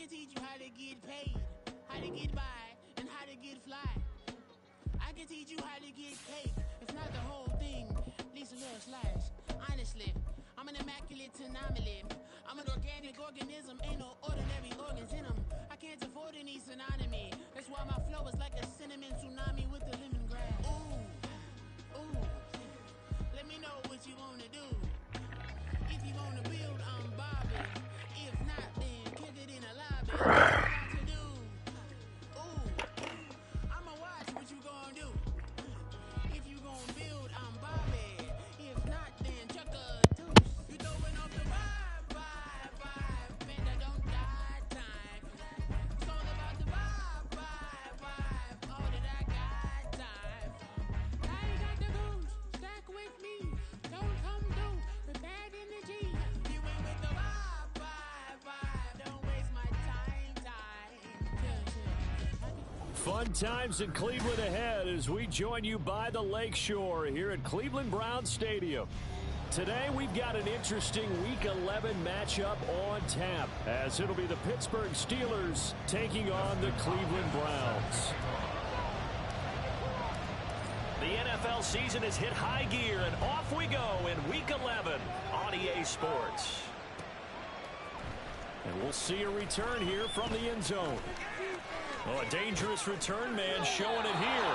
can teach you how to get paid, how to get by, and how to get fly. I can teach you how to get cake, if not the whole thing, at least a little slice. Honestly, I'm an immaculate anomaly. I'm an organic organism, ain't no ordinary organs in them. I can't afford any synonymy. That's why my flow is like a cinnamon tsunami with the lemongrass. Ooh, ooh. Let me know what you wanna do. If you wanna build, I'm Bobby. If not, then kick it in a lobby. What to do? Ooh, I'ma watch what you gonna do. If you gonna build, I'm Bobby. If not, then chuck a deuce. You throwing off the vibe. Man, I don't die time. It's all about the vibe. All that I got time. I ain't got the goose. Stack with me. Don't come through with bad energy. You ain't with the vibe. Don't waste my time. Fun times in Cleveland ahead as we join you by the Lakeshore here at Cleveland Browns Stadium. Today we've got an interesting Week 11 matchup on tap as it'll be the Pittsburgh Steelers taking on the Cleveland Browns. The NFL season has hit high gear, and off we go in Week 11 on EA Sports. And we'll see a return here from the end zone. Oh, a dangerous return man showing it here.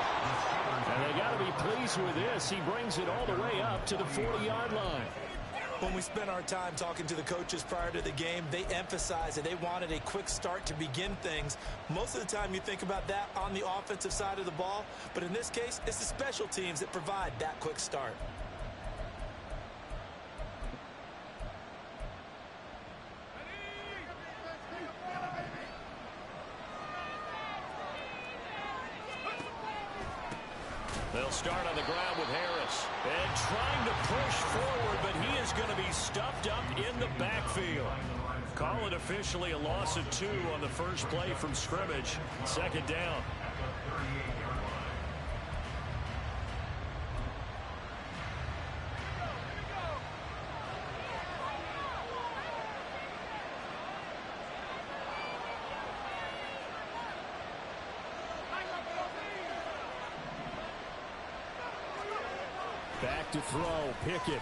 And they got to be pleased with this. He brings it all the way up to the 40-yard line. When we spent our time talking to the coaches prior to the game, they emphasized that they wanted a quick start to begin things. Most of the time you think about that on the offensive side of the ball, but in this case, it's the special teams that provide that quick start. They'll start on the ground with Harris. And trying to push forward, but he is going to be stuffed up in the backfield. Call it officially a loss of 2 on the first play from scrimmage. Second down. Back to throw, Pickett.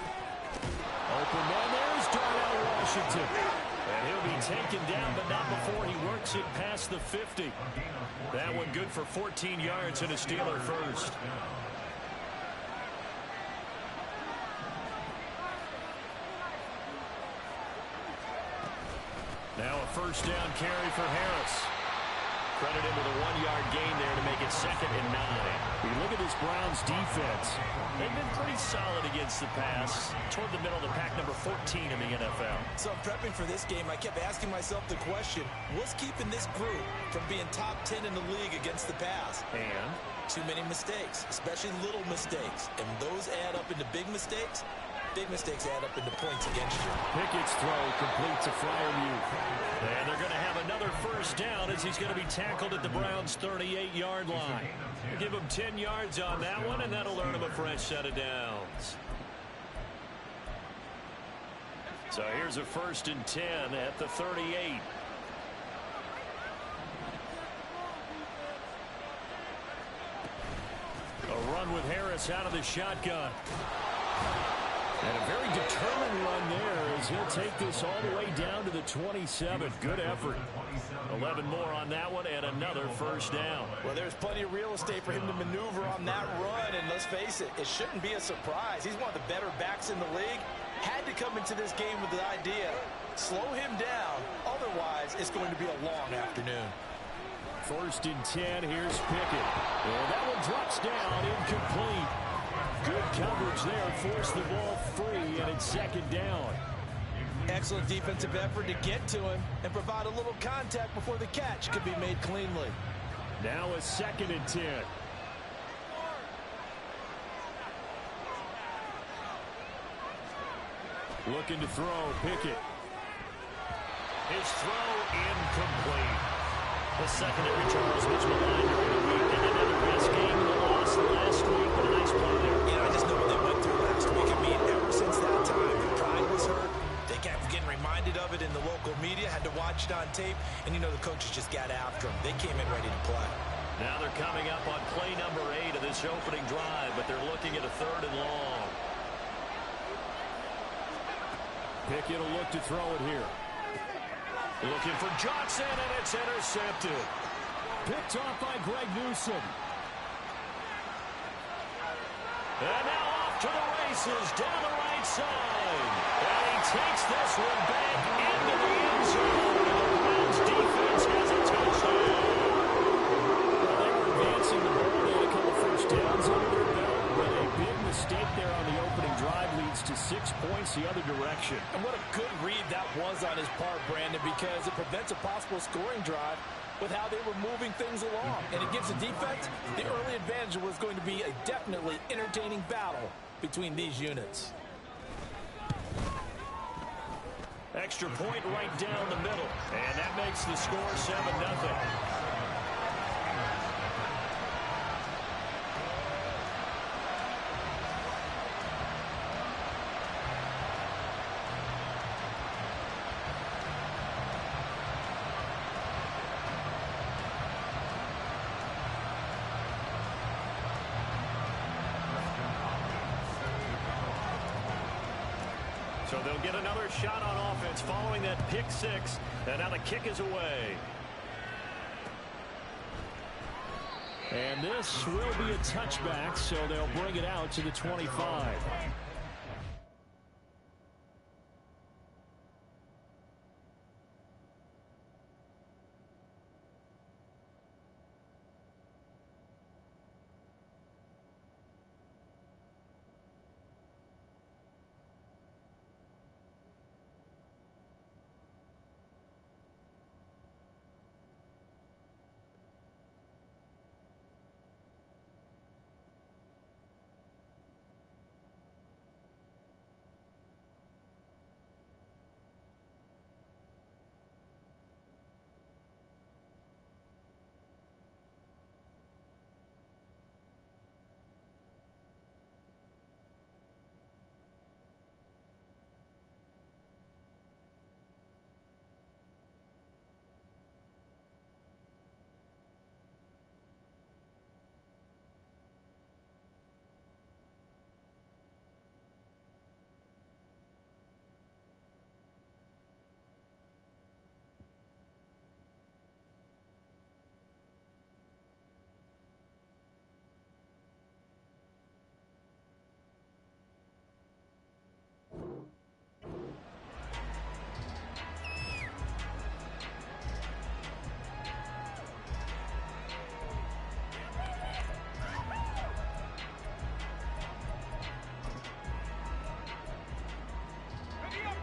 Open man, there's Darnell Washington. And he'll be taken down, but not before he works it past the 50. That one good for 14 yards and a Steeler first. Now a first down carry for Harris. Credit him with a 1-yard gain there to make it 2nd and 9. You look at this Browns defense. They've been pretty solid against the pass. Toward the middle of the pack, number 14 in the NFL. So prepping for this game, I kept asking myself the question, what's keeping this group from being top 10 in the league against the pass? And too many mistakes, especially little mistakes. And those add up into big mistakes. Big mistakes add up into points against you. Pickett's throw completes a Freiermuth. And they're going to have another first down as he's going to be tackled at the Browns' 38-yard line. We'll give him 10 yards on that one, and that'll earn him a fresh set of downs. So here's a 1st and 10 at the 38. A run with Harris out of the shotgun. And a very determined run there as he'll take this all the way down to the 27. Good effort. 11 more on that one and another first down. Well, there's plenty of real estate for him to maneuver on that run, and let's face it, it shouldn't be a surprise. He's one of the better backs in the league. Had to come into this game with the idea, slow him down, otherwise it's going to be a long afternoon. 1st and 10, here's Pickett. And that one drops down, incomplete. Good coverage there, forced the ball free, and it's 2nd down. Excellent defensive effort to get to him and provide a little contact before the catch could be made cleanly. Now a 2nd and 10. Looking to throw, Pickett. His throw incomplete. The secondary Charles was maligned during the week and another best game in the loss last week, but a nice play there. Yeah, I just know what they went through last week. I mean, ever since that time, the pride was hurt. They kept getting reminded of it in the local media, had to watch it on tape, and you know the coaches just got after them. They came in ready to play. Now they're coming up on play number 8 of this opening drive, but they're looking at a 3rd and long. Pickett will look to throw it here. Looking for Johnson, and it's intercepted. Picked off by Greg Newsome. And now off to the races down the right side. And he takes this one back into the end zone. The Browns defense has a touchdown. Well, they were advancing the ball. They had a couple first downs under their belt, but a big mistake there on the opening drive leads to 6 points the other direction. And what a good read that was on his part, Brandon, because it prevents a possible scoring drive with how they were moving things along. And it gives the defense the early advantage. Was going to be a definitely entertaining battle between these units. Extra point right down the middle. And that makes the score 7-0. So they'll get another shot on offense following that pick 6. And now the kick is away. And this will be a touchback, so they'll bring it out to the 25.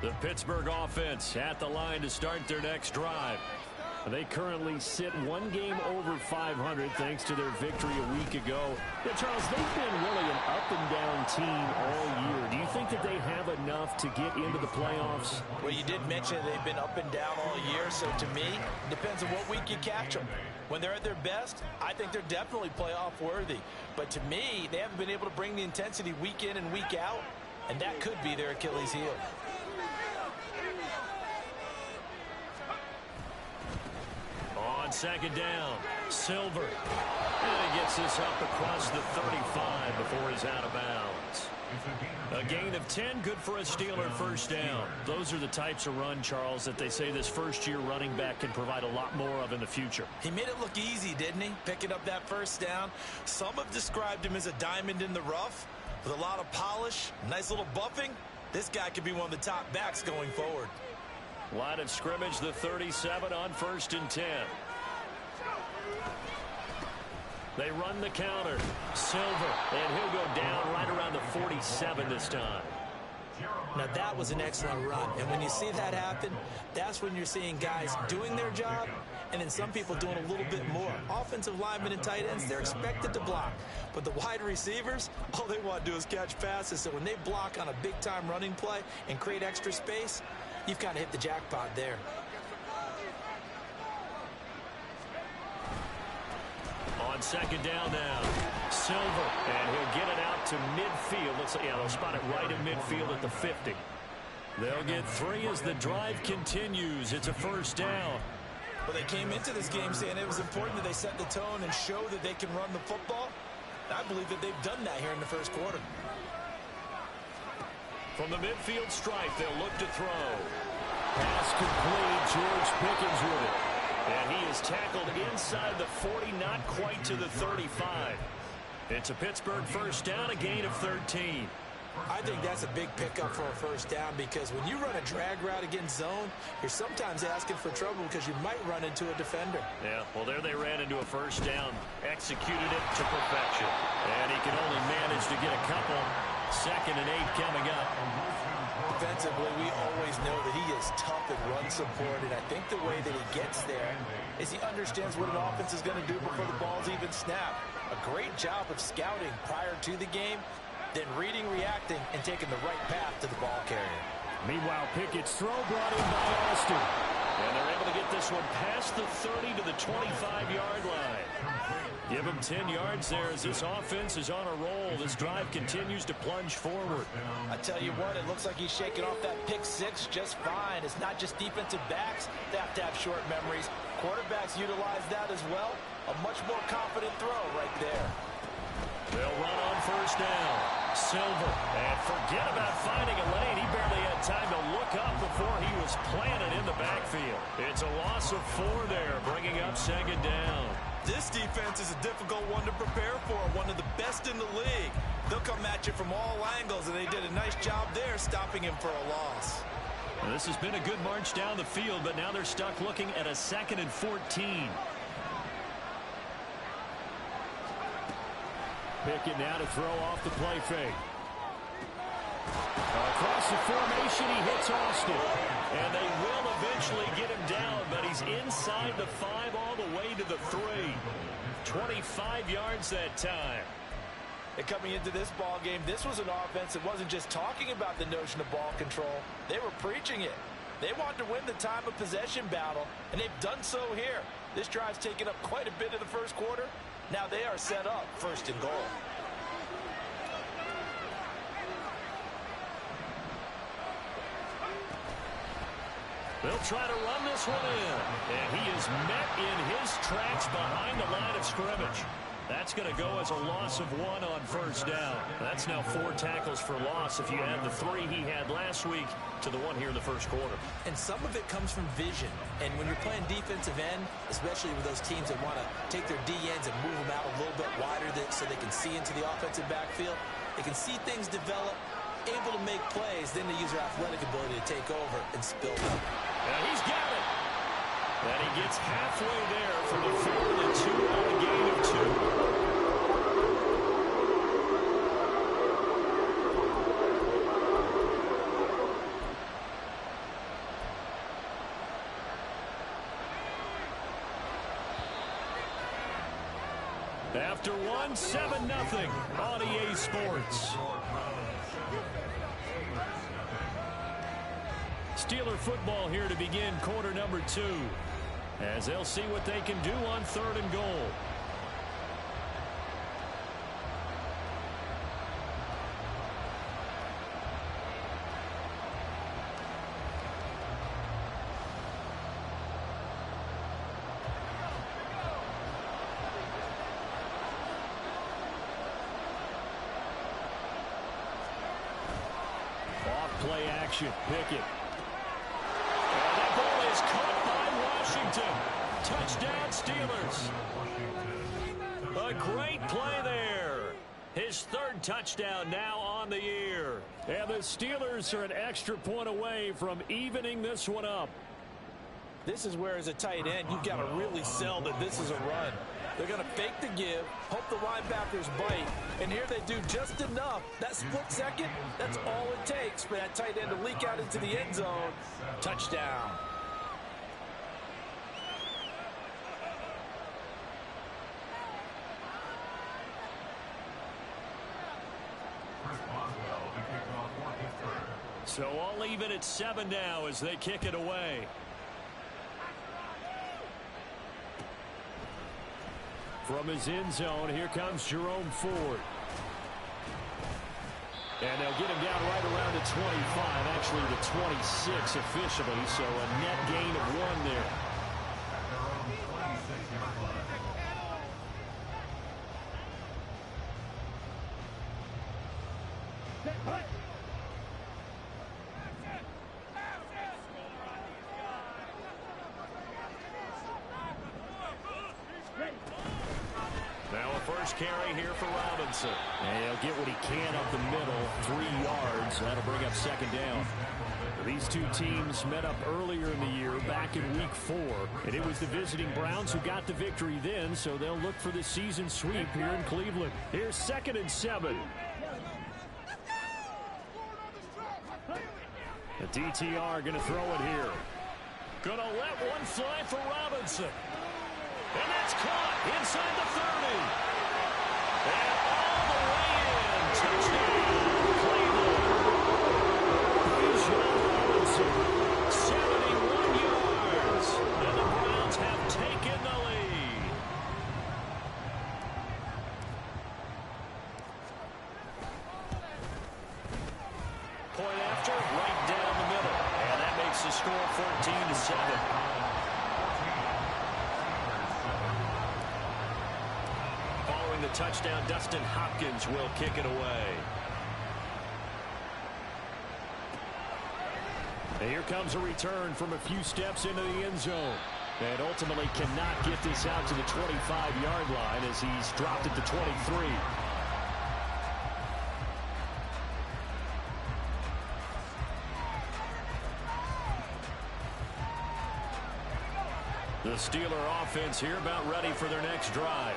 The Pittsburgh offense at the line to start their next drive. They currently sit 1 game over 500 thanks to their victory a week ago. Yeah, Charles, they've been really an up-and-down team all year. Do you think that they have enough to get into the playoffs? Well, you did mention they've been up and down all year, so to me, it depends on what week you catch them. When they're at their best, I think they're definitely playoff worthy. But to me, they haven't been able to bring the intensity week in and week out, and that could be their Achilles heel. On second down, Silver. And he gets this up across the 35 before he's out of bounds. A gain of 10, good for a Steeler first down. Those are the types of run, Charles, that they say this first-year running back can provide a lot more of in the future. He made it look easy, didn't he? Picking up that first down. Some have described him as a diamond in the rough with a lot of polish, nice little buffing. This guy could be one of the top backs going forward. Line of scrimmage, the 37 on 1st and 10. They run the counter. Silver, and he'll go down right around the 47 this time. Now that was an excellent run, and when you see that happen, that's when you're seeing guys doing their job and then some people doing a little bit more. Offensive linemen and tight ends, they're expected to block, but the wide receivers, all they want to do is catch passes. So when they block on a big-time running play and create extra space, you've kind of hit the jackpot there. On second down now, Silver, and he'll get it out to midfield. They'll spot it right in midfield at the 50. They'll get 3 as the drive continues. It's a first down. Well, they came into this game saying it was important that they set the tone and show that they can run the football. I believe that they've done that here in the first quarter. From the midfield stripe, they'll look to throw. Pass complete. George Pickens with it. And he is tackled inside the 40, not quite to the 35. It's a Pittsburgh first down, a gain of 13. I think that's a big pickup for a first down because when you run a drag route against zone, you're sometimes asking for trouble because you might run into a defender. Yeah, well, there they ran into a first down, executed it to perfection. And he can only manage to get a couple. 2nd and 8 coming up. Defensively, we always know that he is tough in run support, and I think the way that he gets there is he understands what an offense is going to do before the ball's even snapped. A great job of scouting prior to the game, then reading, reacting, and taking the right path to the ball carrier. Meanwhile, Pickett's throw brought in by Austin. And they're able to get this one past the 30 to the 25-yard line. Give him 10 yards there as this offense is on a roll. This drive continues to plunge forward. I tell you what, it looks like he's shaking off that pick six just fine. It's not just defensive backs that have to have short memories. Quarterbacks utilize that as well. A much more confident throw right there. They'll run on first down. Silver. And forget about finding a lane. He barely had time to look up before he was planted in the backfield. It's a loss of 4 there, bringing up 2nd down. This defense is a difficult one to prepare for, one of the best in the league. They'll come at you from all angles, and they did a nice job there stopping him for a loss. Well, this has been a good march down the field, but now they're stuck looking at a 2nd and 14. Pickett now to throw off the play fake. Across the formation, he hits Austin. And they will eventually get him down, but he's inside the 5 all the way to the 3. 25 yards that time. And coming into this ball game, this was an offense that wasn't just talking about the notion of ball control. They were preaching it. They wanted to win the time of possession battle, and they've done so here. This drive's taken up quite a bit of the first quarter. Now they are set up 1st and goal. They'll try to run this one in. And he is met in his tracks behind the line of scrimmage. That's going to go as a loss of 1 on first down. That's now 4 tackles for loss if you add the 3 he had last week to the 1 here in the first quarter. And some of it comes from vision. And when you're playing defensive end, especially with those teams that want to take their D-ends and move them out a little bit wider so they can see into the offensive backfield, they can see things develop, able to make plays, then they use their athletic ability to take over and spill them. And he's got it. And he gets halfway there for the 4th and 2 on the gain of 2. After 1, 7-0 on EA Sports. Steeler football here to begin quarter number 2. As they'll see what they can do on 3rd and goal. Off play action. Pickett. And that ball is caught by Washington. Touchdown, Steelers. A great play there. His 3rd touchdown now on the year. And the Steelers are an extra point away from evening this one up. This is where, as a tight end, you've got to really sell that this is a run. They're going to fake the give, hope the linebackers bite, and here they do just enough. That split second, that's all it takes for that tight end to leak out into the end zone. Touchdown. So all even at 7 now as they kick it away. From his end zone, here comes Jerome Ford. And they'll get him down right around the 25, actually the 26 officially, so a net gain of 1 there. Now a first carry here for Robinson. And he'll get what he can up the middle, 3 yards. That'll bring up second down. These two teams met up earlier in the year, back in week 4. And it was the visiting Browns who got the victory then, so they'll look for the season sweep here in Cleveland. Here's 2nd and 7. The DTR going to throw it here. Going to let one fly for Robinson. And that's caught inside the 30. And all the way in. Touchdown, Cleveland. Bijan Robinson, 71 yards. And the Browns have taken the lead. Point after, right down the middle. And that makes the score 14-7. The touchdown, Dustin Hopkins will kick it away. And here comes a return from a few steps into the end zone. And ultimately cannot get this out to the 25-yard line as he's dropped it to 23. The Steeler offense here about ready for their next drive.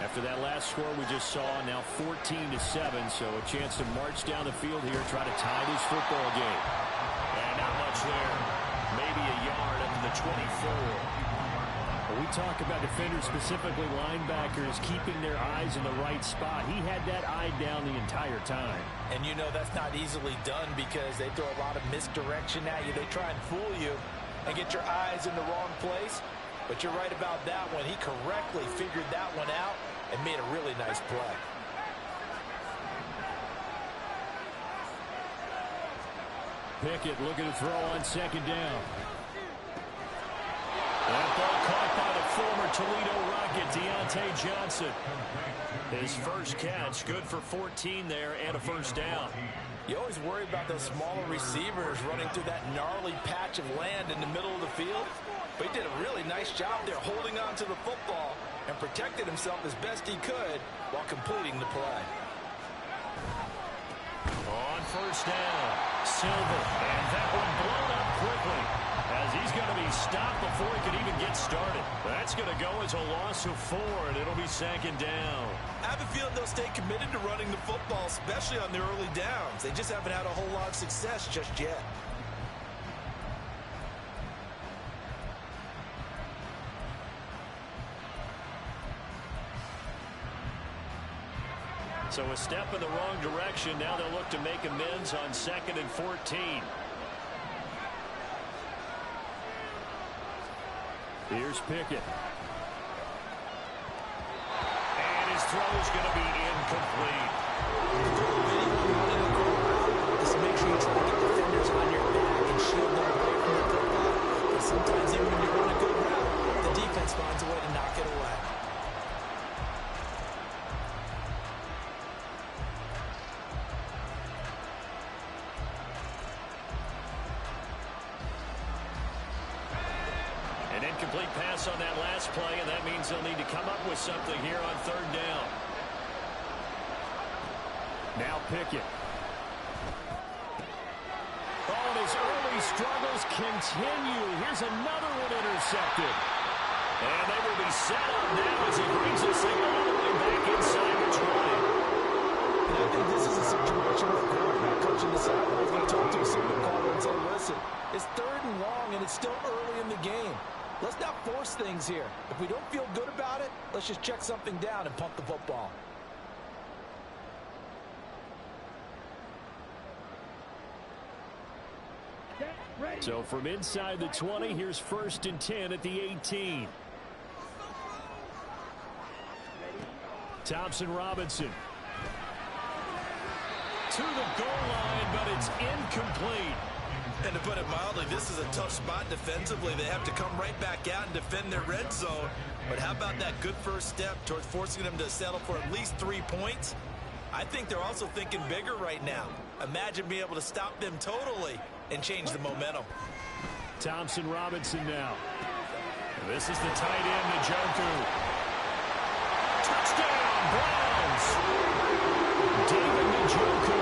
After that last score we just saw, now 14-7, so a chance to march down the field here, try to tie this football game. And not much there. Maybe a yard up to the 24. When we talk about defenders, specifically linebackers, keeping their eyes in the right spot, he had that eye down the entire time. And you know that's not easily done because they throw a lot of misdirection at you. They try and fool you and get your eyes in the wrong place. But you're right about that one. He correctly figured that one out and made a really nice play. Pickett looking to throw on 2nd down. That ball caught by the former Toledo Rocket, Deontay Johnson. His first catch, good for 14 there and a first down. You always worry about those smaller receivers running through that gnarly patch of land in the middle of the field. But he did a really nice job there holding on to the football and protected himself as best he could while completing the play. On first down, Silver. And that one blown up quickly as he's going to be stopped before he could even get started. That's going to go as a loss of 4, and it'll be 2nd down. I have a feeling they'll stay committed to running the football, especially on their early downs. They just haven't had a whole lot of success just yet. So a step in the wrong direction. Now they'll look to make amends on 2nd and 14. Here's Pickett. And his throw is going to be incomplete. Just make sure you try to get defenders on your back and shield them away from the football. But sometimes even when you run a good route, the defense finds a way to knock it away. Incomplete pass on that last play, and that means they'll need to come up with something here on 3rd down. Now Pickett. Oh, and his early struggles continue. Here's another one intercepted. And they will be set up now as he brings this thing all the way back inside the 20. And I think this is a situation where the quarterback coaching the sideline is going to talk to a signal caller and say, listen, it's 3rd and long, and it's still early in the game. Let's not force things here. If we don't feel good about it, let's just check something down and pump the football. So from inside the 20, here's 1st and 10 at the 18. Thompson Robinson. To the goal line, but it's incomplete. And to put it mildly, this is a tough spot defensively. They have to come right back out and defend their red zone. But how about that good first step towards forcing them to settle for at least 3 points? I think they're also thinking bigger right now. Imagine being able to stop them totally and change the momentum. Thompson Robinson now. This is the tight end, Njoku. Touchdown, Browns! David Njoku,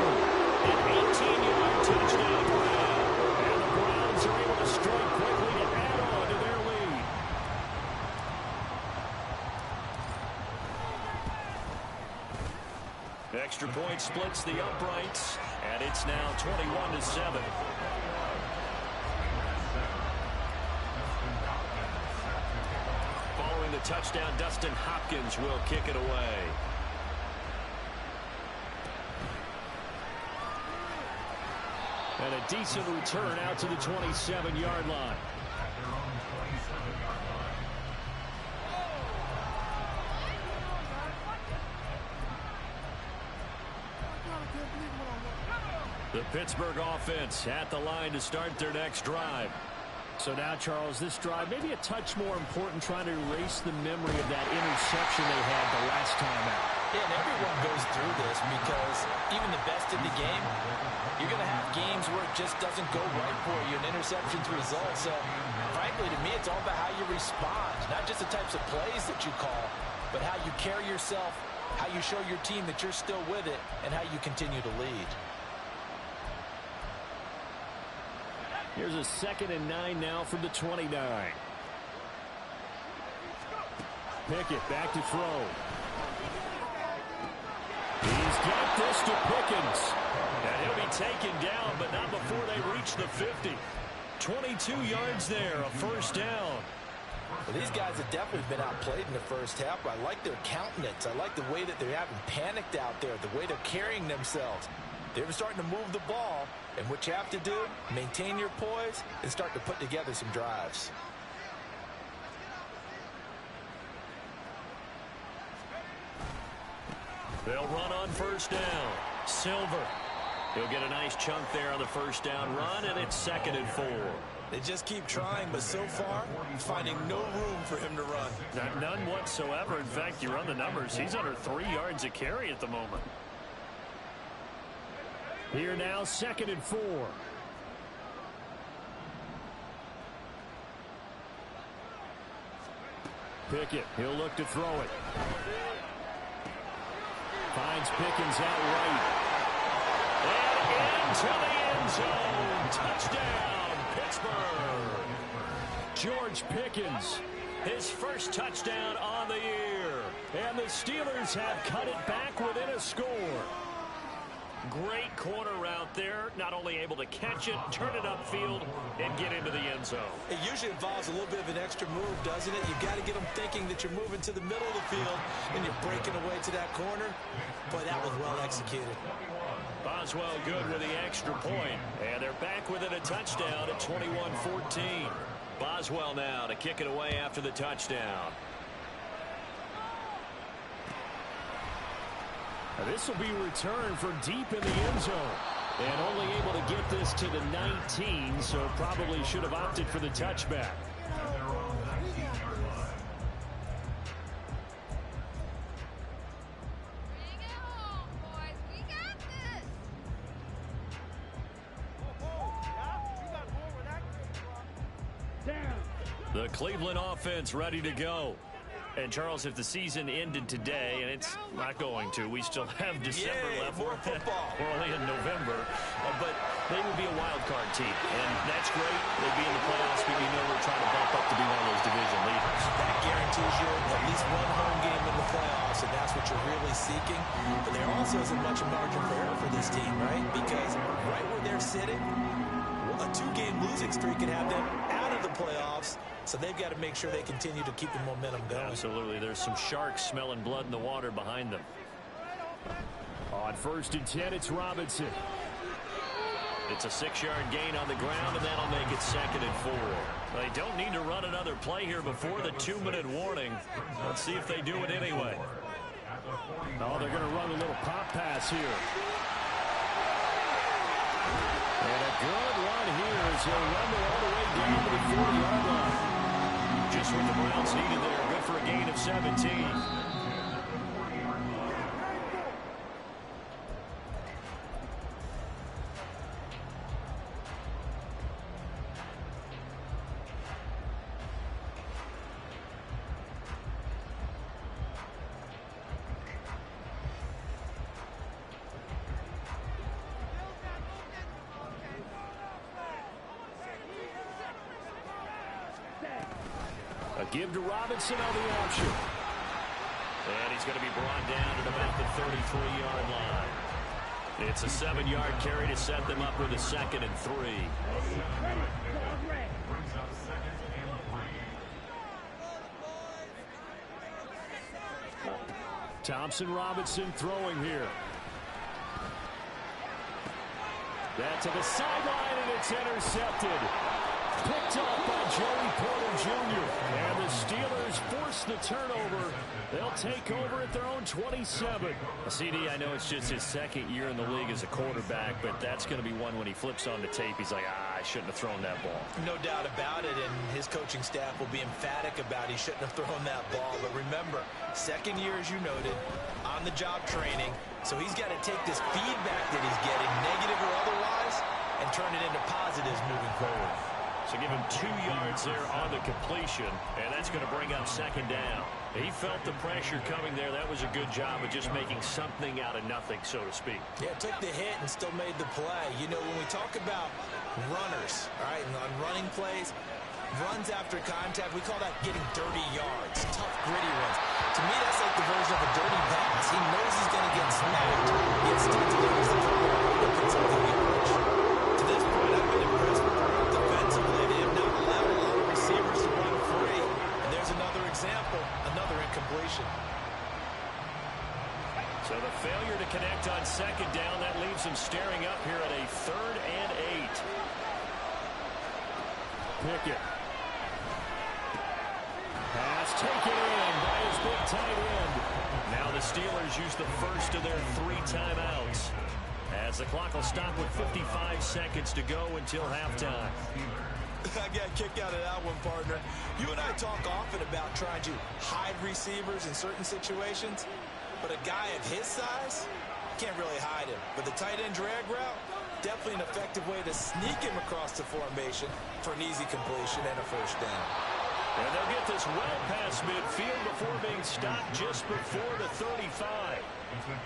an 18-yard touchdown grab. And the Browns are able to strike quickly to add on to their lead. Extra point splits the uprights, and it's now 21-7. Following the touchdown, Dustin Hopkins will kick it away. And a decent return out to the 27-yard line. The Pittsburgh offense at the line to start their next drive. So now, Charles, this drive maybe a touch more important, trying to erase the memory of that interception they had the last time out. Yeah, and everyone goes through this because even the best in the game, you're going to have games where it just doesn't go right for you, and interceptions result. So, frankly, to me, it's all about how you respond, not just the types of plays that you call, but how you carry yourself, how you show your team that you're still with it, and how you continue to lead. Here's a 2nd and 9 now from the 29. Pickett back to throw. He's got this to Pickens. And he'll be taken down, but not before they reach the 50. 22 yards there, a first down. Well, these guys have definitely been outplayed in the first half, but I like their countenance. I like the way that they're having panicked out there, the way they're carrying themselves. They're starting to move the ball, and what you have to do, maintain your poise and start to put together some drives. They'll run on first down. Silver. He'll get a nice chunk there on the first down run, and it's 2nd and 4. They just keep trying, but so far, finding no room for him to run. None whatsoever. In fact, you run the numbers. He's under 3 yards a carry at the moment. Here now, 2nd and 4. Pickett, he'll look to throw it. Finds Pickens out right. And into the end zone. Touchdown, Pittsburgh. George Pickens, His first touchdown on the year. and the Steelers have cut it back within a score. Great corner route there. Not only able to catch it, turn it upfield, and get into the end zone. It usually involves a little bit of an extra move, doesn't it? You've got to get them thinking that you're moving to the middle of the field, and you're breaking away to that corner. Boy, that was well executed. Boswell good with the extra point. And they're back within a touchdown at 21-14. Boswell now to kick it away after the touchdown. Now this will be returned from deep in the end zone. And only able to get this to the 19, so probably should have opted for the touchback. The Cleveland offense ready to go. And, Charles, if the season ended today, and it's not going to, we still have December left. More football. We're only in November. But they would be a wild card team. And that's great. They'd be in the playoffs, but you know we're trying to bump up to be one of those division leaders. That guarantees you at least one home game in the playoffs, and that's what you're really seeking. But there also isn't much margin for error for this team, right? Because right where they're sitting, a 2-game losing streak can have them out of the playoffs. So they've got to make sure they continue to keep the momentum going. Absolutely. There's some sharks smelling blood in the water behind them. On 1st and 10, it's Robinson. It's a 6-yard gain on the ground, and that'll make it 2nd and 4. They don't need to run another play here before the 2-minute warning. Let's see if they do it anyway. Oh, they're going to run a little pop pass here. And a good run here as they'll run it all the way down to the 40-yard line. Just what the Browns needed there. Good for a gain of 17. give to Robinson on the option. And he's going to be brought down at about the 33-yard line. It's a 7-yard carry to set them up with a 2nd and 3. Thompson Robinson throwing here. That to the sideline, and it's intercepted. Picked off by Joey Porter Jr. And the Steelers force the turnover. They'll take over at their own 27. CD, I know it's just his 2nd year in the league as a quarterback, but that's going to be one when he flips on the tape. He's like, I shouldn't have thrown that ball. No doubt about it, and his coaching staff will be emphatic about he shouldn't have thrown that ball. But remember, 2nd year, as you noted, on-the-job training. So he's got to take this feedback that he's getting, negative or otherwise, and turn it into positives moving forward. So give him 2 yards there on the completion, and that's going to bring up 2nd down. He felt the pressure coming there. That was a good job of just making something out of nothing, so to speak. Yeah, took the hit and still made the play. You know, when we talk about runners, all right, and on running plays, runs after contact, we call that getting dirty yards, tough, gritty runs. To me, that's like the version of a dirty pass. He knows he's going to get smacked, gets touched, and he's the puts up the weak push. To this point, I've been impressed with the work defensively. They have not allowed a lot of receivers to run free. And there's another example, another incompletion. So the failure to connect on 2nd down, that leaves him staring up here at a 3rd and 8. Pickett. Pass taken in by his big tight end. Now the Steelers use the first of their 3 timeouts, as the clock will stop with 55 seconds to go until halftime. I got a kick out of that one, partner. You and I talk often about trying to hide receivers in certain situations, but a guy of his size, can't really hide him. But the tight end drag route, definitely an effective way to sneak him across the formation for an easy completion and a 1st down. And they'll get this well past midfield before being stopped just before the 35.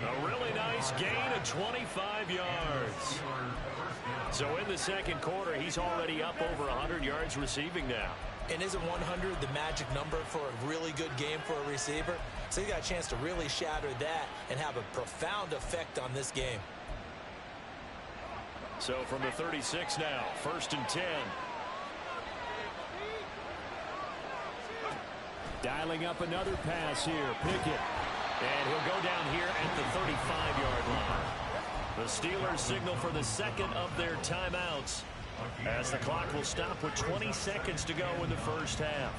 A really nice gain of 25 yards. So in the 2nd quarter, he's already up over 100 yards receiving now. And isn't 100 the magic number for a really good game for a receiver? So he got a chance to really shatter that and have a profound effect on this game. So from the 36 now, 1st and 10. Dialing up another pass here. Pickett. And he'll go down here at the 35-yard line. The Steelers signal for the 2nd of their timeouts, as the clock will stop with 20 seconds to go in the 1st half.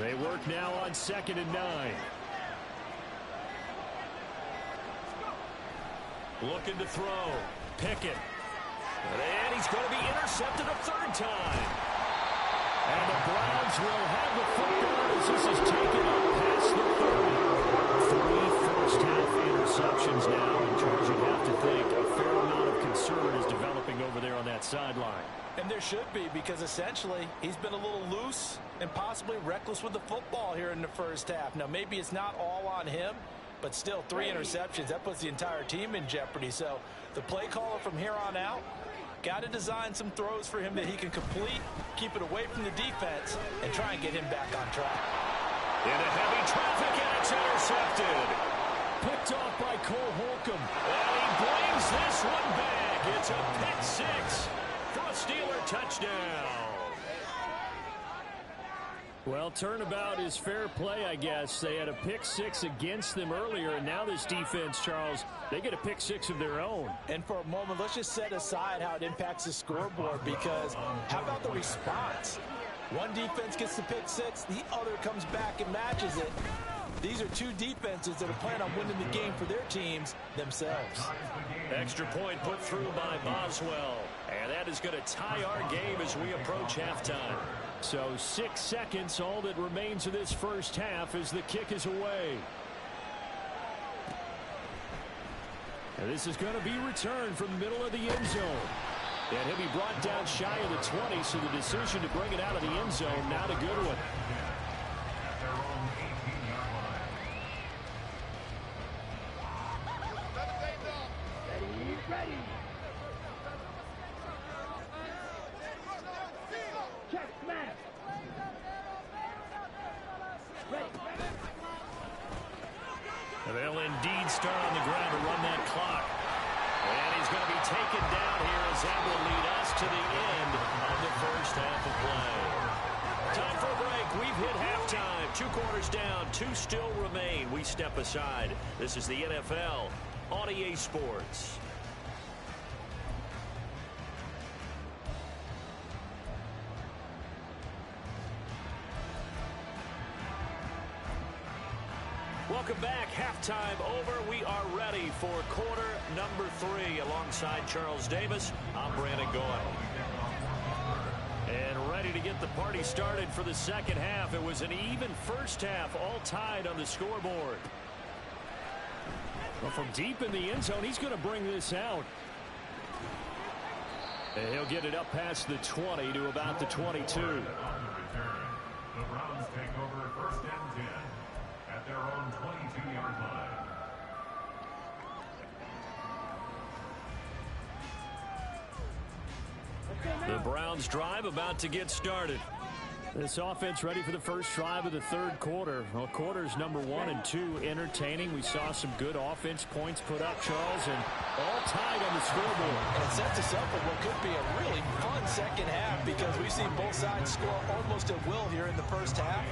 They work now on 2nd and 9. Looking to throw. Pickett. And he's going to be intercepted a 3rd time. And the Browns will have the football as this is taken up past the 30. 3 first-half interceptions now. And George, you have to think a fair amount of concern is developing over there on that sideline. And there should be, because essentially he's been a little loose and possibly reckless with the football here in the 1st half. Now, maybe it's not all on him, but still 3 interceptions. That puts the entire team in jeopardy. So the play caller from here on out got to design some throws for him that he can complete, keep it away from the defense, and try and get him back on track. Into heavy traffic, and it's intercepted. Picked off by Cole Holcomb. And he brings this one back. It's a pick 6 for a Steeler touchdown. Well, turnabout is fair play, I guess. They had a pick 6 against them earlier, and now this defense, Charles, they get a pick 6 of their own. And for a moment, let's just set aside how it impacts the scoreboard, because how about the response? One defense gets the pick 6, the other comes back and matches it. These are 2 defenses that are planning on winning the game for their teams themselves. Extra point put through by Boswell. And that is going to tie our game as we approach halftime. So 6 seconds, all that remains of this first half as the kick is away. And this is going to be returned from the middle of the end zone. And he'll be brought down shy of the 20, so the decision to bring it out of the end zone, not a good one. They'll indeed start on the ground to run that clock. And he's going to be taken down here as that will lead us to the end of the first half of play. Time for a break. We've hit halftime. 2 quarters down. 2 still remain. We step aside. This is the NFL on EA Sports. Welcome back. Halftime over. We are ready for quarter number 3. Alongside Charles Davis, I'm Brandon Goyle. And ready to get the party started for the second half. It was an even first half, all tied on the scoreboard. Well, from deep in the end zone, he's going to bring this out. And he'll get it up past the 20 to about the 22. The Browns take over first and 10 at their own 22-yard line. The Browns drive about to get started. This offense ready for the first drive of the third quarter. Well, quarters number 1 and 2 entertaining. We saw some good offense points put up, Charles, and all tied on the scoreboard. And it sets us up for what could be a really fun second half because we've seen both sides score almost at will here in the first half.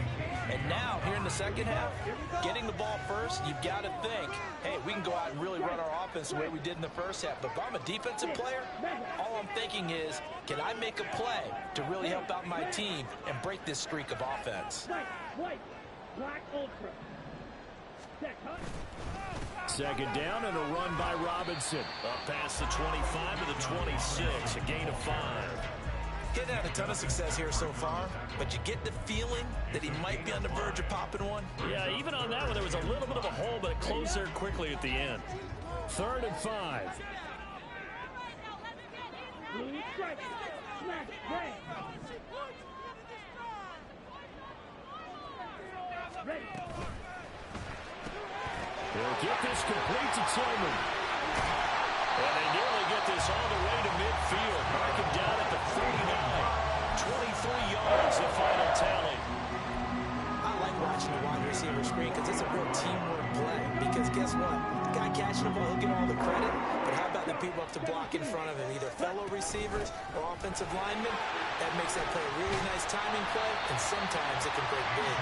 And now, here in the second half, getting the ball first, you've got to think, hey, we can go out and really run our offense the way we did in the first half. But if I'm a defensive player, all I'm thinking is, can I make a play to really help out my team and break this streak of offense? Second down and a run by Robinson. Up past the 25 to the 26, a gain of 5. Getting had a ton of success here so far, but you get the feeling that he might be on the verge of popping one. Yeah, even on that one, there was a little bit of a hole, but it closed there quickly at the end. 3rd and 5. They'll get this complete to Tillman. And they nearly get this all the way to midfield. Mark him down at the 49. 23 yards, the final tally. I like watching the wide receiver screen because it's a real teamwork play. Because guess what? The guy catching the ball, he'll get all the credit. But how about the people up to block in front of him, either fellow receivers or offensive linemen? That makes that play a really nice timing play, and sometimes it can break big.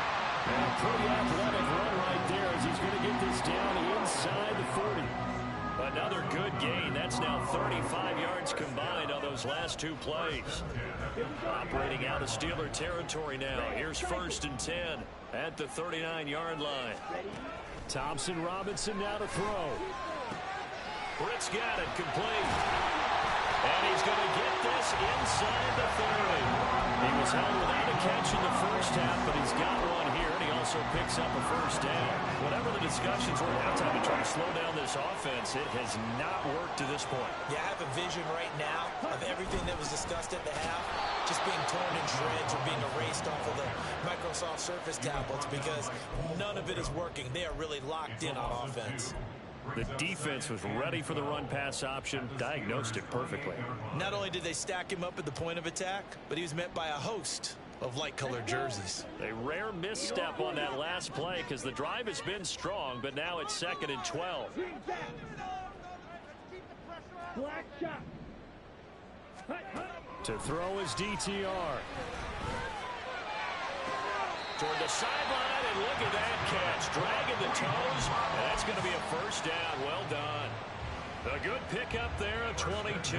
And a pretty athletic run right there as he's going to get this down inside the 40. Another good gain. That's now 35 yards combined on those last 2 plays. Operating out of Steeler territory now. Here's 1st and 10 at the 39-yard line. Thompson Robinson now to throw. Britt's got it complete. And he's going to get this inside the 30. He was held without a catch in the first half, but he's got one here, and he also picks up a first down. Whatever the discussions were at halftime to try to slow down this offense, it has not worked to this point. Yeah, I have a vision right now of everything that was discussed at the half just being torn in shreds or being erased off of the Microsoft Surface tablets because none of it is working. They are really locked in on offense. The defense was ready for the run-pass option, diagnosed it perfectly. Not only did they stack him up at the point of attack, but he was met by a host of light-colored jerseys. A rare misstep on that last play because the drive has been strong, but now it's 2nd and 12. To throw is DTR. Toward the sideline, and look at that catch. Dragging the toes, and that's going to be a first down. Well done. A good pickup there at 22.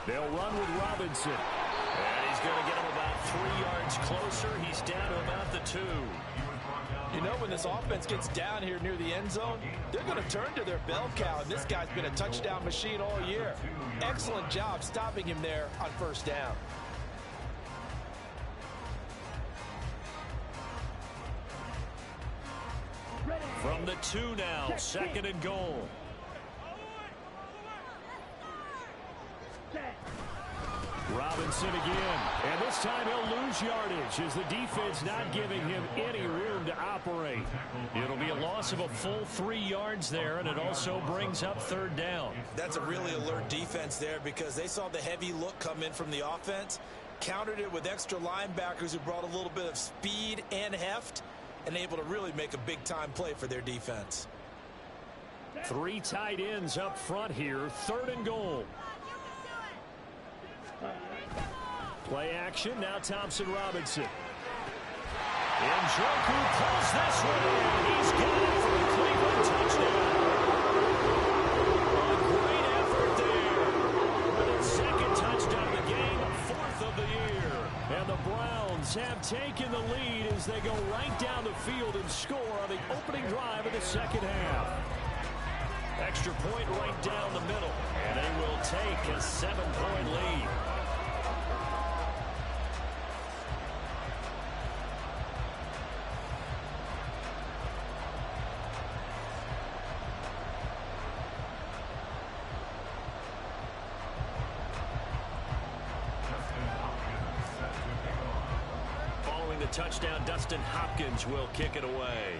They'll run with Robinson. And he's going to get him about 3 yards closer. He's down to about the 2. He was brought down You know, when this offense gets down here near the end zone, they're going to turn to their bell cow, and this guy's been a touchdown machine all year. Excellent job stopping him there on first down. From the 2 now, 2nd and goal. Robinson again, and this time he'll lose yardage as the defense not giving him any room to operate. It'll be a loss of a full 3 yards there, and it also brings up 3rd down. That's a really alert defense there because they saw the heavy look come in from the offense, countered it with extra linebackers who brought a little bit of speed and heft, and able to really make a big-time play for their defense. 3 tight ends up front here, 3rd and goal. Play action, now Thompson Robinson. And Njoku pulls this one in. He's got it for the Cleveland touchdown. A great effort there. With his 2nd touchdown of the game, 4th of the year. And the Browns have taken the lead as they go right down the field and score on the opening drive of the 2nd half. Extra point right down the middle. And they will take a 7-point lead. Touchdown, Dustin Hopkins will kick it away.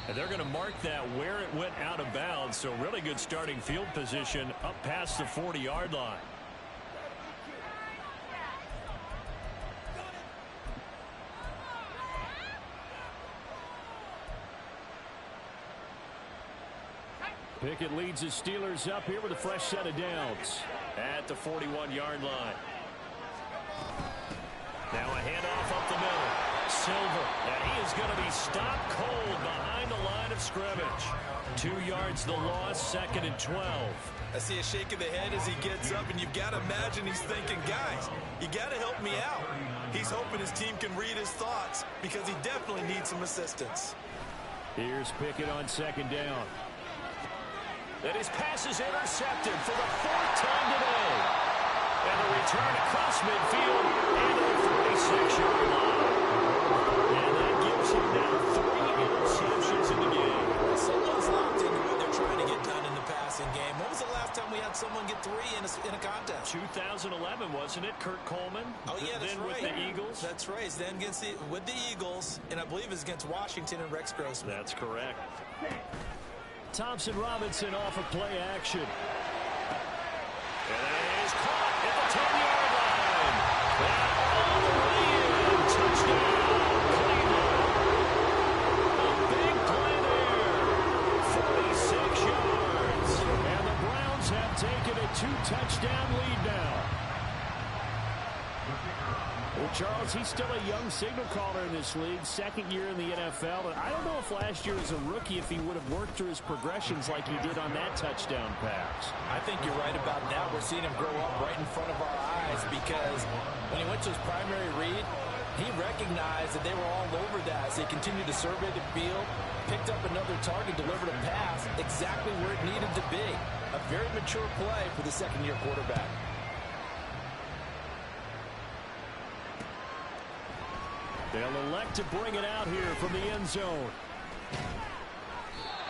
And they're going to mark that where it went out of bounds, so really good starting field position up past the 40-yard line. Pickett leads the Steelers up here with a fresh set of downs. At the 41-yard line. Now a handoff up the middle. Silver, and he is going to be stopped cold behind the line of scrimmage. 2 yards the loss, 2nd and 12. I see a shake of the head as he gets up, and you've got to imagine he's thinking, guys, you got to help me out. He's hoping his team can read his thoughts because he definitely needs some assistance. Here's Pickett on 2nd down. And his pass is intercepted for the 4th time today. And a return across midfield and a 46-yard line. And that gives him now 3 interceptions in the game. Someone's locked into what they're trying to get done in the passing game. When was the last time we had someone get 3 in a contest? 2011, wasn't it? Kurt Coleman. Oh, yeah, that's then right. With the Eagles. That's right. Then with the Eagles, and I believe it's against Washington and Rex Grossman. That's correct. Thompson Robinson off of play action. And it is caught at the 10-yard line. And all the way in. Touchdown, Cleveland. A big play there. 46 yards. And the Browns have taken a 2-touchdown lead now. Well, Charles, he's still a young signal caller in this league, 2nd year in the NFL. But I don't know if last year as a rookie if he would have worked through his progressions like he did on that touchdown pass. I think you're right about that. We're seeing him grow up right in front of our eyes because when he went to his primary read, he recognized that they were all over that as they continued to survey the field, picked up another target, delivered a pass exactly where it needed to be. A very mature play for the 2nd-year quarterback. They'll elect to bring it out here from the end zone.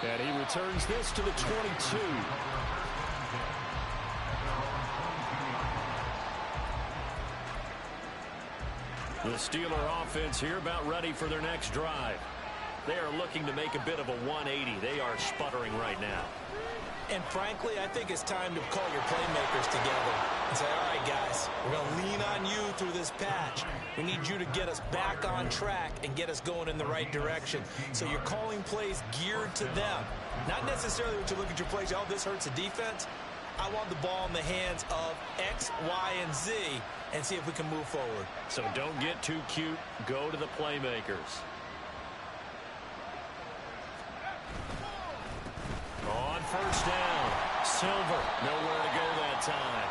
And he returns this to the 22. The Steeler offense here about ready for their next drive. They are looking to make a bit of a 180. They are sputtering right now. And frankly, I think it's time to call your playmakers together and say, all right, guys, we're going to lean on you through this patch. We need you to get us back on track and get us going in the right direction. So you're calling plays geared to them. Not necessarily when you look at your plays, oh, this hurts the defense. I want the ball in the hands of X, Y, and Z and see if we can move forward. So don't get too cute. Go to the playmakers. On first down, Silver, nowhere to go that time.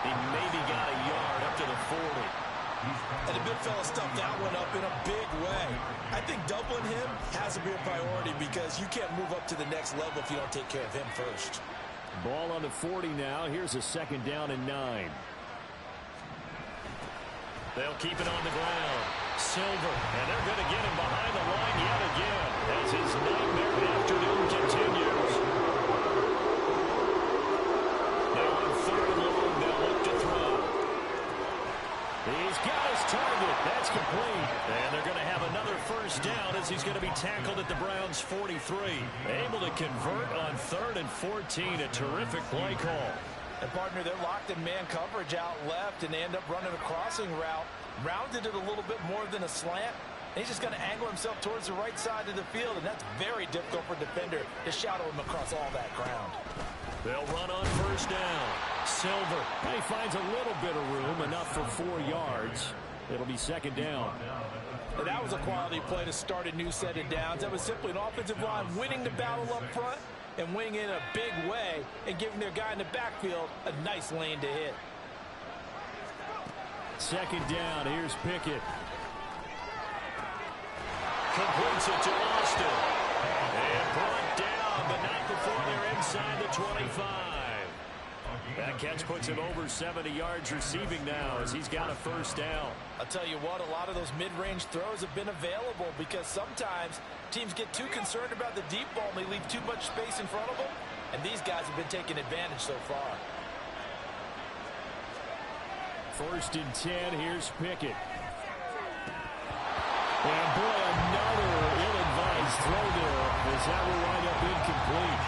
He maybe got a yard up to the 40. And a bit fella stuffed that one up in a big way. I think doubling him has to be a priority because you can't move up to the next level if you don't take care of him first. Ball on the 40 now. Here's a 2nd down and 9. They'll keep it on the ground. Silver, and they're going to get him behind the line yet again as his nightmare afternoon continues. Now on 3rd and long, they'll look to throw. He's got his target. That's complete. And they're going to have another 1st down as he's going to be tackled at the Browns' 43. Able to convert on 3rd and 14. A terrific play call. And, partner, they're locked in man coverage out left, and they end up running a crossing route. Rounded it a little bit more than a slant. And he's just going to angle himself towards the right side of the field, and that's very difficult for a defender to shadow him across all that ground. They'll run on 1st down. Silver. He finds a little bit of room, enough for 4 yards. It'll be 2nd down. And that was a quality play to start a new set of downs. That was simply an offensive line winning the battle up front and winning in a big way and giving their guy in the backfield a nice lane to hit. 2nd down. Here's Pickett. Completes it to Austin. And brought down, but not before they're inside the 25. That catch puts him over 70 yards receiving now as he's got a 1st down. I'll tell you what, a lot of those mid-range throws have been available because sometimes teams get too concerned about the deep ball and they leave too much space in front of them. And these guys have been taking advantage so far. 1st and 10. Here's Pickett. And boy, another ill-advised throw there as that will wind up incomplete.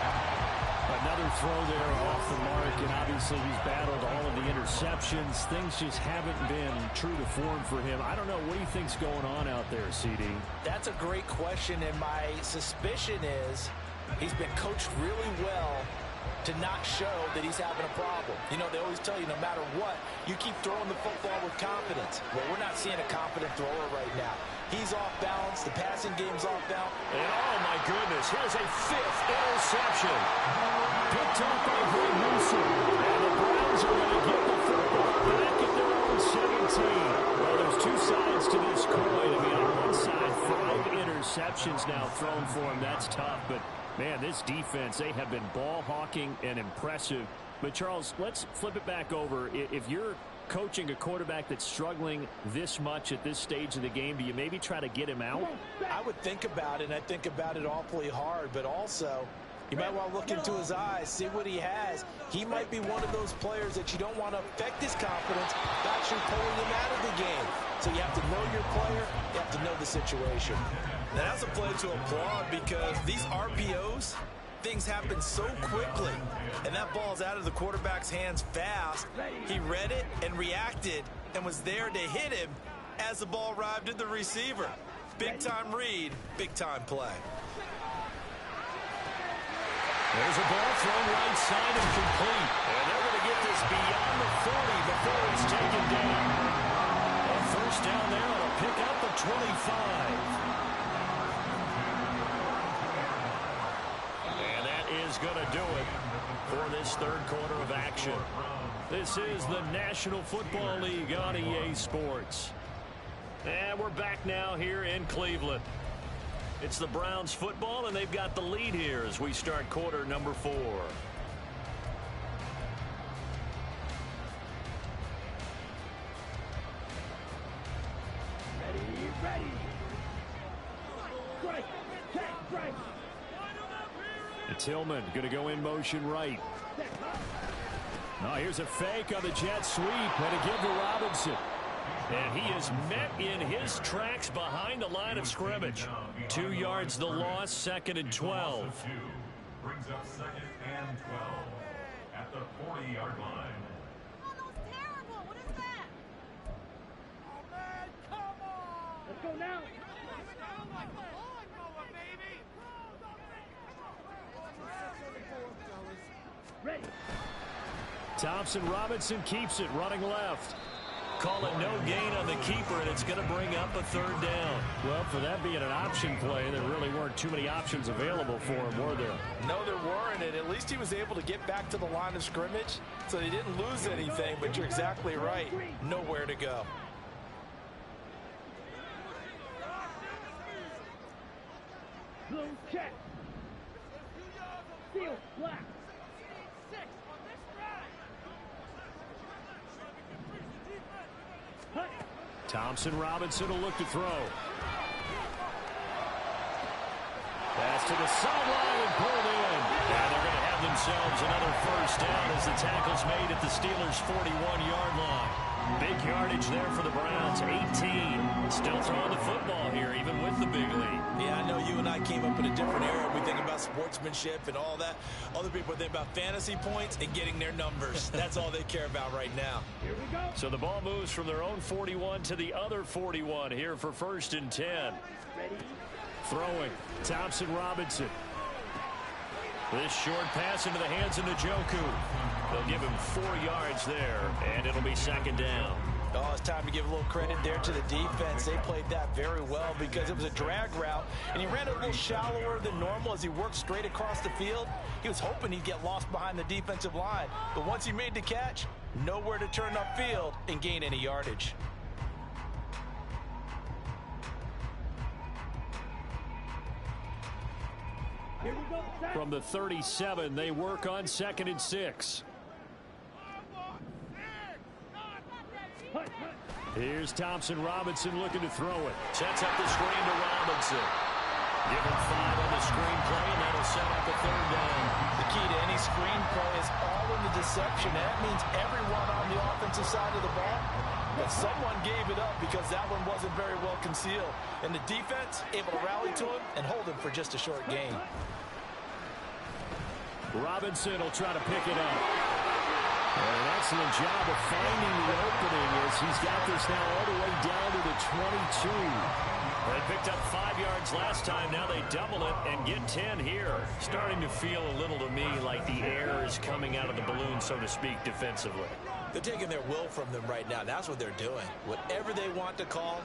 Another throw there off the mark, and obviously he's battled all of the interceptions. Things just haven't been true to form for him. I don't know. What do you think's going on out there, CD? That's a great question, and my suspicion is he's been coached really well to not show that he's having a problem. You know, they always tell you no matter what, you keep throwing the football with confidence. Well, we're not seeing a confident thrower right now. He's off balance. The passing game's off balance. And oh, my goodness, here's a 5th interception. Picked up by Greg Newsom. And the Browns are going to get the football back at their own 17. Well, there's 2 sides to this coin. I mean, on one side, 5 interceptions now thrown for him. That's tough, but man, this defense, they have been ball hawking and impressive. But, Charles, let's flip it back over. If you're coaching a quarterback that's struggling this much at this stage of the game, do you maybe try to get him out? I would think about it, and I think about it awfully hard, but also you might want to look into his eyes, see what he has. He might be one of those players that you don't want to affect his confidence by actually pulling him out of the game. So you have to know your player, you have to know the situation. Now, that's a play to applaud because these RPOs, things happen so quickly, and that ball's out of the quarterback's hands fast. He read it and reacted and was there to hit him as the ball arrived at the receiver. Big-time read, big-time play. There's a ball thrown right side and complete. And they're going to get this beyond the 40 before it's taken down. A 1st down there, and a pick up the 25. Is going to do it for this 3rd quarter of action. This is the National Football League on EA Sports. And we're back now here in Cleveland. It's the Browns football, and they've got the lead here as we start quarter number 4. Ready. Strike. Strike. And Tillman going to go in motion right. Now here's a fake on the jet sweep and a give to Robinson. And he is met in his tracks behind the line of scrimmage. 2 yards the loss, 2nd and 12. Brings up 2nd and 12 at the 40-yard line. Oh, that was terrible. What is that? Oh, man, come on. Let's go now. Ready. Thompson Robinson keeps it running left. Call it no gain on the keeper, and it's going to bring up a 3rd down. Well, for that being an option play, there really weren't too many options available for him, were there? No, there weren't, and at least he was able to get back to the line of scrimmage, so he didn't lose anything, but you're exactly right. Nowhere to go. Blue check. Steel black. 6 on this drive. Thompson Robinson will look to throw. Pass to the sideline and pulled in. And they're going to have themselves another first down as the tackle's made at the Steelers' 41-yard line. Big yardage there for the Browns, 18. Still throwing the football here, even with the big lead. Yeah, I know you and I came up in a different era. We think about sportsmanship and all that. Other people think about fantasy points and getting their numbers. That's all they care about right now. Here we go. So the ball moves from their own 41 to the other 41 here for 1st and 10. Ready? Throwing, Thompson Robinson. This short pass into the hands of Njoku. They'll give him 4 yards there, and it'll be 2nd down. Oh, it's time to give a little credit there to the defense. They played that very well because it was a drag route, and he ran a little shallower than normal as he worked straight across the field. He was hoping he'd get lost behind the defensive line, but once he made the catch, nowhere to turn upfield and gain any yardage. Here we go. From the 37, they work on 2nd and 6. Here's Thompson Robinson looking to throw it. Sets up the screen to Robinson. Give him 5 on the screen play, and that'll set up a 3rd down. The key to any screen play is all in the deception. That means everyone on the offensive side of the ball. But someone gave it up because that one wasn't very well concealed. And the defense able to rally to him and hold him for just a short gain. Robinson will try to pick it up. And an excellent job of finding the opening as he's got this now all the way down to the 22. They picked up 5 yards last time. Now they double it and get 10 here. Starting to feel a little to me like the air is coming out of the balloon, so to speak, defensively. They're taking their will from them right now. That's what they're doing. Whatever they want to call,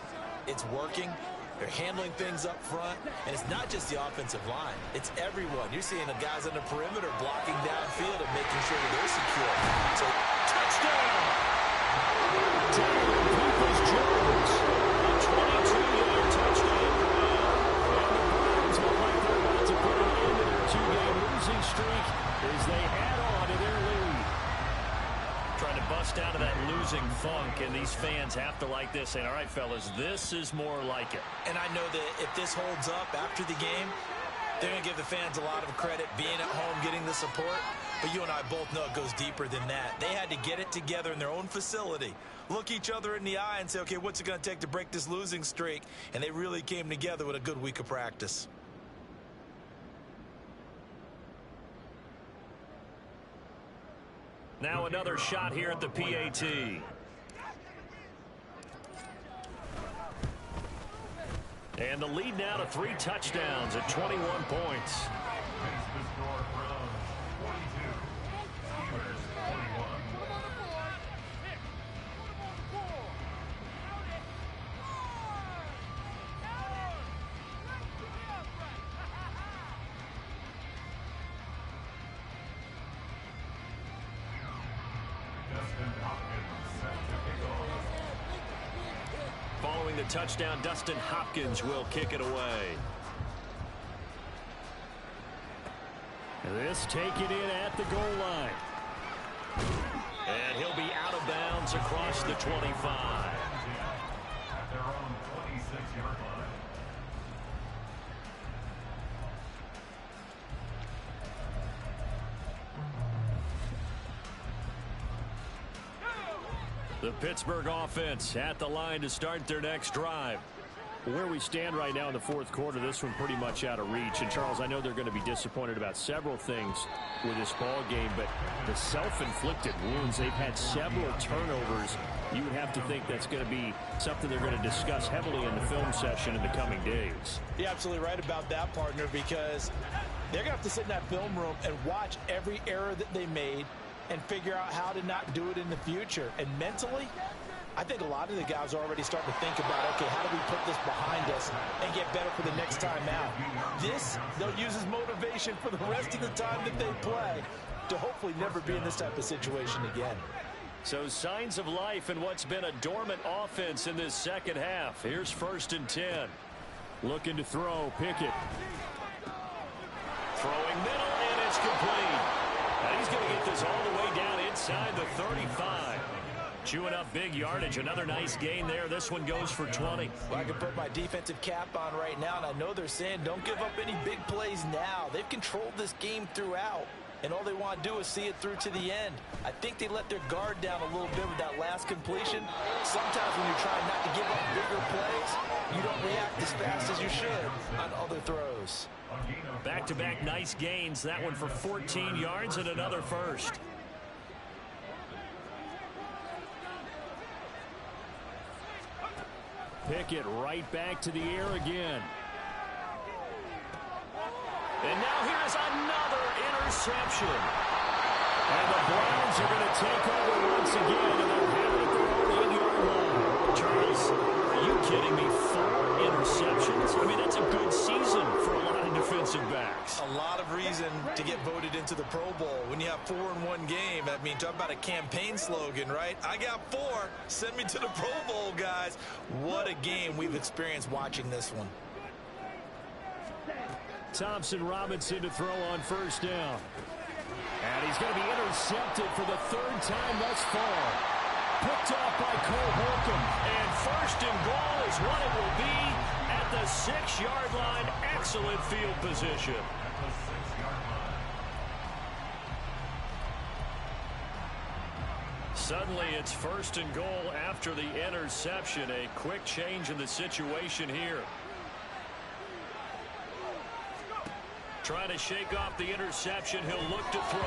it's working. They're handling things up front, and it's not just the offensive line. It's everyone. You're seeing the guys on the perimeter blocking downfield and making sure that they're secure. So, touchdown! Peoples Jones, a 22-yard touchdown grab. And the Browns look like they're about to put an end to their 2-game losing streak as they add on to their lead. Trying to bust out of that losing funk, and these fans have to like this. Saying, all right, fellas, this is more like it. And I know that if this holds up after the game, they're going to give the fans a lot of credit being at home, getting the support. But you and I both know it goes deeper than that. They had to get it together in their own facility, look each other in the eye and say, okay, what's it going to take to break this losing streak? And they really came together with a good week of practice. Now another shot here at the PAT. And the lead now to 3 touchdowns at 21 points. Following the touchdown, Dustin Hopkins will kick it away. This taken in at the goal line. And he'll be out of bounds across the 25. At their own 26-yard line. The Pittsburgh offense at the line to start their next drive. Where we stand right now in the 4th quarter, this one pretty much out of reach. And, Charles, I know they're going to be disappointed about several things with this ball game, but the self-inflicted wounds, they've had several turnovers. You would have to think that's going to be something they're going to discuss heavily in the film session in the coming days. You're absolutely right about that, partner, because they're going to have to sit in that film room and watch every error that they made and figure out how to not do it in the future. And mentally, I think a lot of the guys are already starting to think about, okay, how do we put this behind us and get better for the next time out? This, they'll use as motivation for the rest of the time that they play to hopefully never be in this type of situation again. So signs of life in what's been a dormant offense in this second half. Here's 1st and 10. Looking to throw, Pickett. Throwing middle, and it's complete. And he's going to get this all the way down inside the 35. Chewing up big yardage. Another nice gain there. This one goes for 20. Well, I can put my defensive cap on right now, and I know they're saying don't give up any big plays now. They've controlled this game throughout, and all they want to do is see it through to the end. I think they let their guard down a little bit with that last completion. Sometimes when you're trying not to give up bigger plays, you don't react as fast as you should on other throws. Back-to-back nice gains. That one for 14 yards and another first. Pickett right back to the air again. And now here's another interception. And the Browns are going to take over once again, and they're headed at their own 8-yard line. Charles, are you kidding me? 4 interceptions? I mean, that's a good season for a lot of defensive backs. A lot of reason to get voted into the Pro Bowl. When you have 4 in one game, I mean, talk about a campaign slogan, right? I got 4. Send me to the Pro Bowl, guys. What a game we've experienced watching this one. Thompson Robinson to throw on first down. And he's going to be intercepted for the 3rd time thus far. Picked off by Cole Holcomb. And first and goal is what it will be at the 6-yard line. Excellent field position. Suddenly it's first and goal after the interception. A quick change in the situation here. Trying to shake off the interception. He'll look to throw.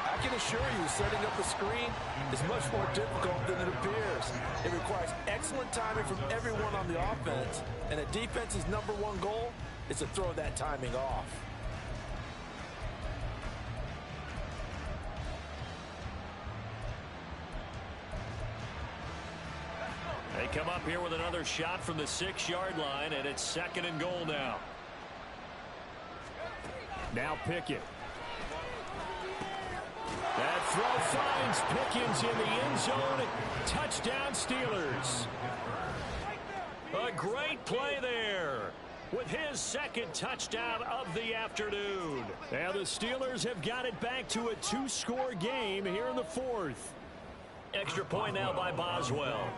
I can assure you, setting up a screen is much more difficult than it appears. It requires excellent timing from everyone on the offense, and a defense's #1 goal is to throw that timing off. They come up here with another shot from the 6-yard line, and it's 2nd and goal now. Now Pickett. That throw finds Pickens in the end zone. Touchdown Steelers. A great play there with his 2nd touchdown of the afternoon. And the Steelers have got it back to a 2-score game here in the 4th. Extra point now by Boswell.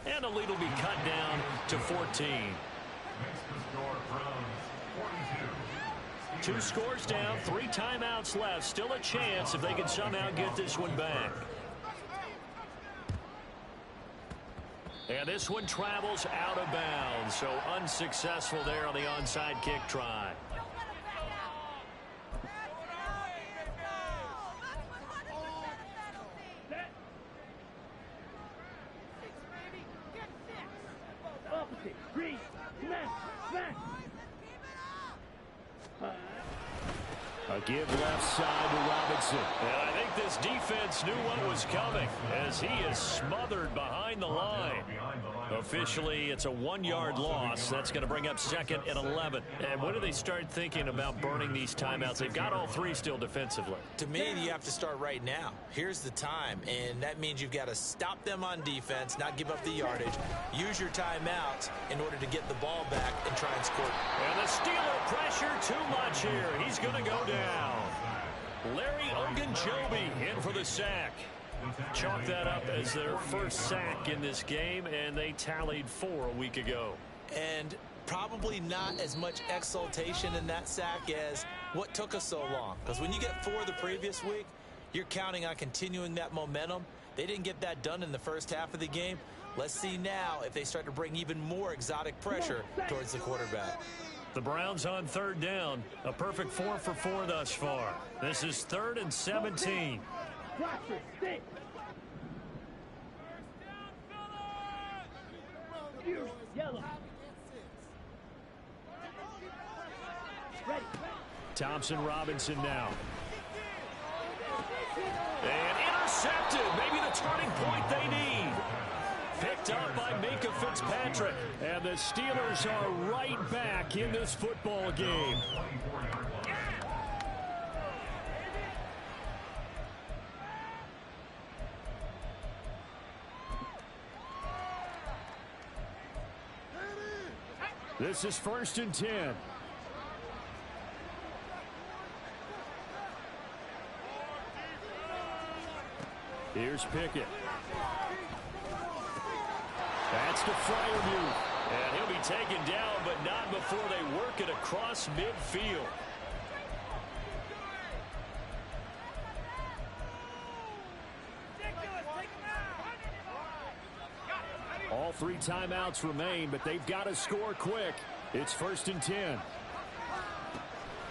And the lead will be cut down to 14. 2 scores down, 3 timeouts left. Still a chance if they can somehow get this one back. And this one travels out of bounds, so unsuccessful there on the onside kick try. A give left side to Robinson. And I think this defense knew what was coming as he is smothered behind the line. Officially, it's a 1-yard loss. That's going to bring up 2nd and 11. And when do they start thinking about burning these timeouts? They've got all 3 still defensively. To me, you have to start right now. Here's the time, and that means you've got to stop them on defense, not give up the yardage, use your timeouts in order to get the ball back and try and score. And the Steeler pressure too much here. He's going to go down. Larry Ogunjobi in for the sack. Chalk that up as their first sack in this game, and they tallied 4 a week ago. And probably not as much exultation in that sack as what took us so long. Because when you get 4 the previous week, you're counting on continuing that momentum. They didn't get that done in the first half of the game. Let's see now if they start to bring even more exotic pressure towards the quarterback. The Browns on 3rd down. A perfect 4 for 4 thus far. This is 3rd and 17. Thompson Robinson now. And intercepted. Maybe the turning point they need. Picked up by Minka Fitzpatrick. And the Steelers are right back in this football game. This is 1st and 10. Here's Pickett. That's to Freiermuth. And he'll be taken down, but not before they work it across midfield. All 3 timeouts remain, but they've got to score quick. It's 1st and 10.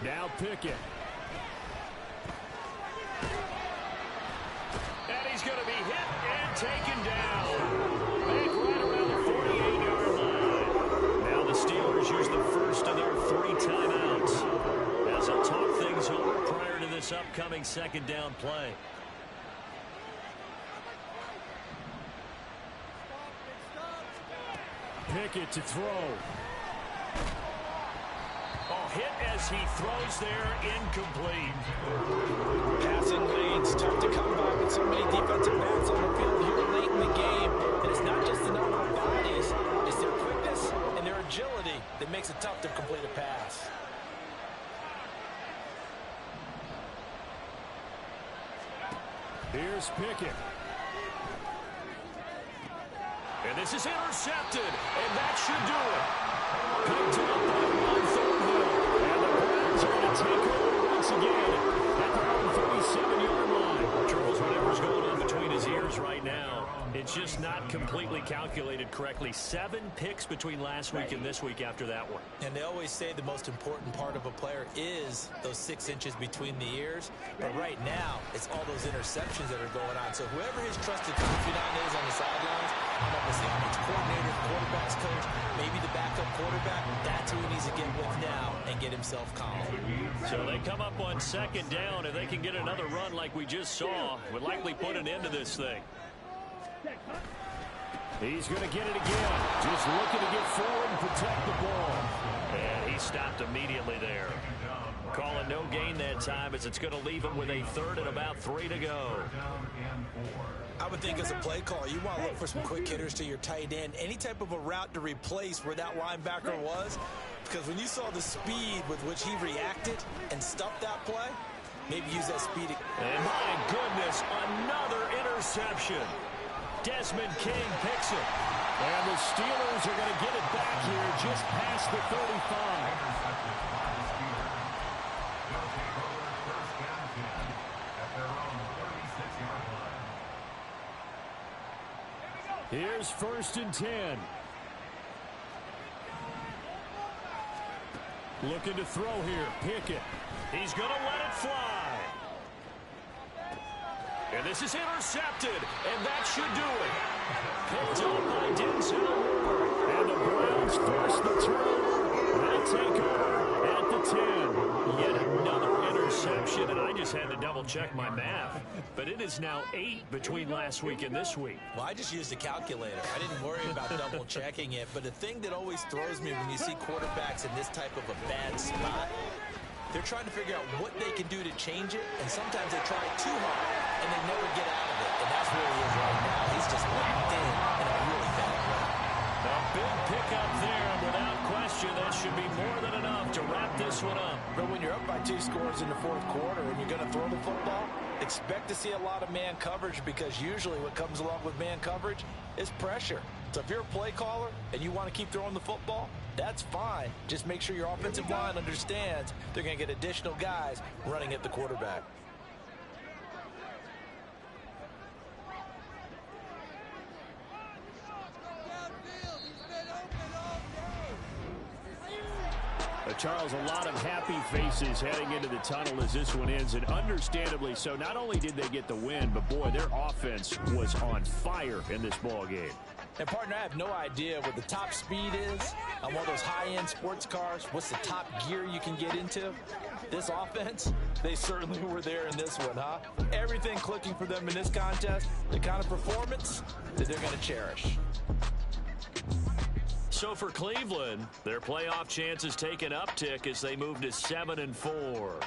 Now Pickett. And he's going to be hit and taken down. Back right around the 48-yard line. Now the Steelers use the first of their 3 timeouts as they'll talk things over prior to this upcoming 2nd down play. Pickett to throw. Oh, hit as he throws there, incomplete. Passing lanes, tough to come by with so many defensive backs on the field here late in the game. And it's not just the number of bodies, it's their quickness and their agility that makes it tough to complete a pass. Here's Pickett. And this is intercepted, and that should do it. Picked up by Ron Thornhill. And the Browns are going to take over once again at their own 37-yard line. Charles, whatever's going on between his ears right now, it's just not completely calculated correctly. 7 picks between last week and this week after that one. And they always say the most important part of a player is those 6 inches between the ears. But right now, it's all those interceptions that are going on. So whoever his trusted confidant is on the sidelines, I don't know if it's the offensive coordinator, the quarterback's coach, maybe the backup quarterback, that's who he needs to get with now and get himself calm. So they come up on 2nd down. If they can get another run like we just saw, would likely put an end to this thing. He's going to get it again. Just looking to get forward and protect the ball. And he stopped immediately there. Calling no gain that time as it's going to leave him with a 3rd and about 3 to go. I would think as a play call, you want to look for some quick hitters to your tight end. Any type of a route to replace where that linebacker was. Because when you saw the speed with which he reacted and stuffed that play, maybe use that speed. And my goodness, another interception. Desmond King picks it. And the Steelers are going to get it back here just past the 35. Here's 1st and 10. Looking to throw here. Pickett. He's going to let it fly. And this is intercepted, and that should do it. Picked up by Denzel Ward. And the Browns force the turnover. They'll take over at the 10. Yet another interception, and I just had to double-check my math. But it is now 8 between last week and this week. Well, I just used a calculator. I didn't worry about double-checking it. But the thing that always throws me when you see quarterbacks in this type of a bad spot, they're trying to figure out what they can do to change it, and sometimes they try too hard, and they never get out of it. And that's where he is right now. He's just locked in a really bad way. A big pickup there, and without question, that should be more than enough to wrap this one up. But when you're up by 2 scores in the 4th quarter and you're going to throw the football, expect to see a lot of man coverage, because usually what comes along with man coverage is pressure. So if you're a play caller and you want to keep throwing the football, that's fine. Just make sure your offensive line understands they're going to get additional guys running at the quarterback. Charles, a lot of happy faces heading into the tunnel as this one ends, and understandably so. Not only did they get the win, but boy, their offense was on fire in this ball game. And partner, I have no idea what the top speed is on one of those high-end sports cars. What's the top gear you can get into? This offense, they certainly were there in this one, huh? Everything clicking for them in this contest, the kind of performance that they're going to cherish. So for Cleveland, their playoff chances take an uptick as they move to 7-4.